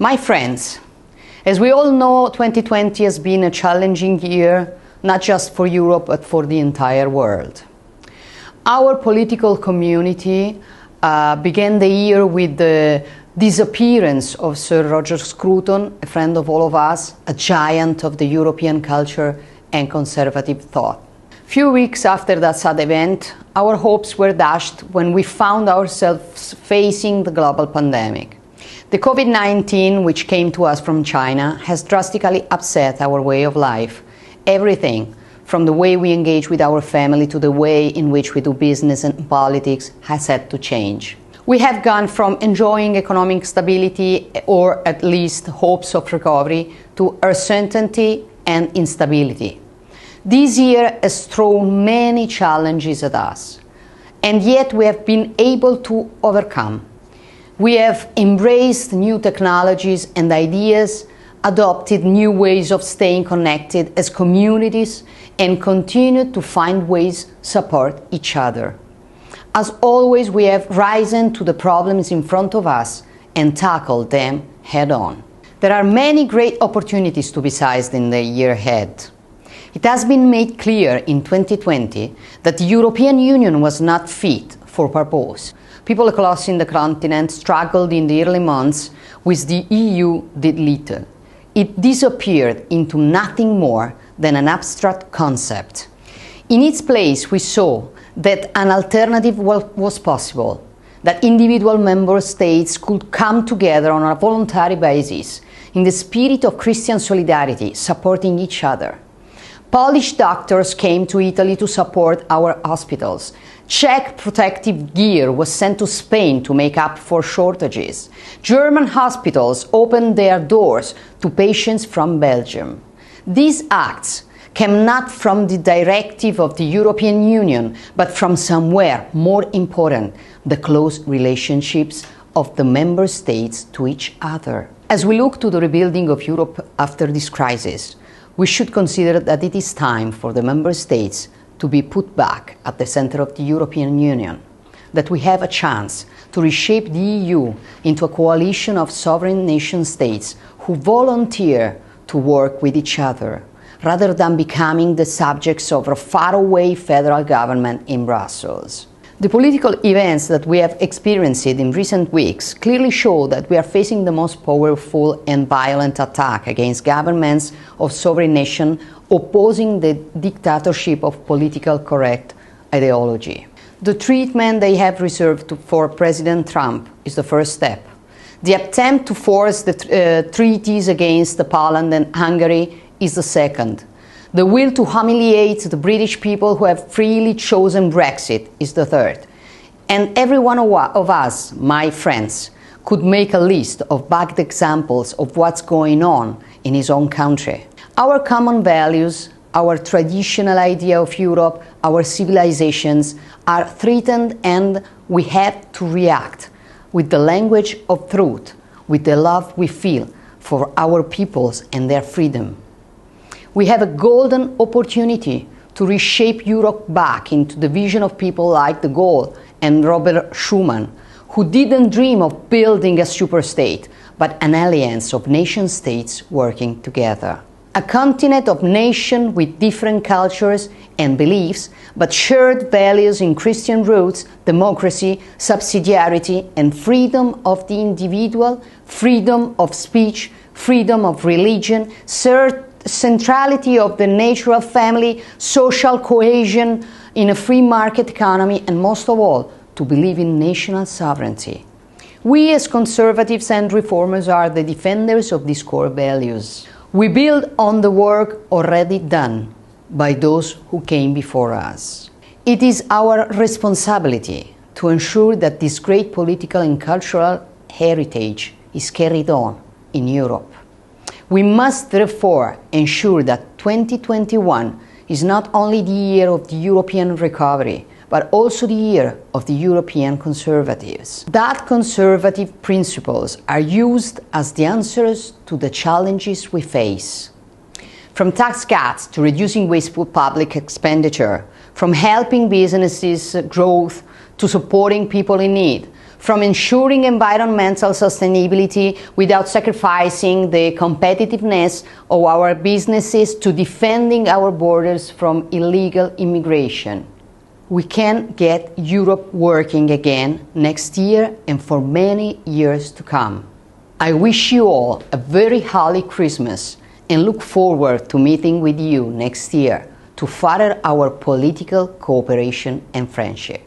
My friends, as we all know, 2020 has been a challenging year, not just for Europe, but for the entire world. Our political community began the year with the disappearance of Sir Roger Scruton, a friend of all of us, a giant of the European culture and conservative thought. Few weeks after that sad event, our hopes were dashed when we found ourselves facing the global pandemic. The COVID-19, which came to us from China, has drastically upset our way of life. Everything, from the way we engage with our family to the way in which we do business and politics, has had to change. We have gone from enjoying economic stability, or at least hopes of recovery, to uncertainty and instability. This year has thrown many challenges at us, and yet we have been able to overcome. We have embraced new technologies and ideas, adopted new ways of staying connected as communities, and continued to find ways to support each other. As always, we have risen to the problems in front of us and tackled them head-on. There are many great opportunities to be seized in the year ahead. It has been made clear in 2020 that the European Union was not fit for purpose. People across the continent struggled in the early months, which the EU did little. It disappeared into nothing more than an abstract concept. In its place, we saw that an alternative was possible, that individual member states could come together on a voluntary basis, in the spirit of Christian solidarity, supporting each other. Polish doctors came to Italy to support our hospitals. Czech protective gear was sent to Spain to make up for shortages. German hospitals opened their doors to patients from Belgium. These acts came not from the directive of the European Union, but from somewhere more important, the close relationships of the member states to each other. As we look to the rebuilding of Europe after this crisis, we should consider that it is time for the member states to be put back at the center of the European Union, that we have a chance to reshape the EU into a coalition of sovereign nation states who volunteer to work with each other, rather than becoming the subjects of a faraway federal government in Brussels. The political events that we have experienced in recent weeks clearly show that we are facing the most powerful and violent attack against governments of sovereign nations opposing the dictatorship of politically correct ideology. The treatment they have reserved for President Trump is the first step. The attempt to force the treaties against Poland and Hungary is the second. The will to humiliate the British people who have freely chosen Brexit is the third. And every one of us, my friends, could make a list of bad examples of what's going on in his own country. Our common values, our traditional idea of Europe, our civilizations are threatened, and we have to react with the language of truth, with the love we feel for our peoples and their freedom. We have a golden opportunity to reshape Europe back into the vision of people like de Gaulle and Robert Schuman, who didn't dream of building a superstate, but an alliance of nation-states working together. A continent of nations with different cultures and beliefs, but shared values in Christian roots, democracy, subsidiarity, and freedom of the individual, freedom of speech, freedom of religion, centrality of the natural family, social cohesion in a free market economy, and most of all, to believe in national sovereignty. We as conservatives and reformers are the defenders of these core values. We build on the work already done by those who came before us. It is our responsibility to ensure that this great political and cultural heritage is carried on in Europe. We must therefore ensure that 2021 is not only the year of the European recovery, but also the year of the European conservatives. That conservative principles are used as the answers to the challenges we face. From tax cuts to reducing wasteful public expenditure, from helping businesses growth to supporting people in need, from ensuring environmental sustainability without sacrificing the competitiveness of our businesses to defending our borders from illegal immigration. We can get Europe working again next year and for many years to come. I wish you all a very holly Christmas and look forward to meeting with you next year to further our political cooperation and friendship.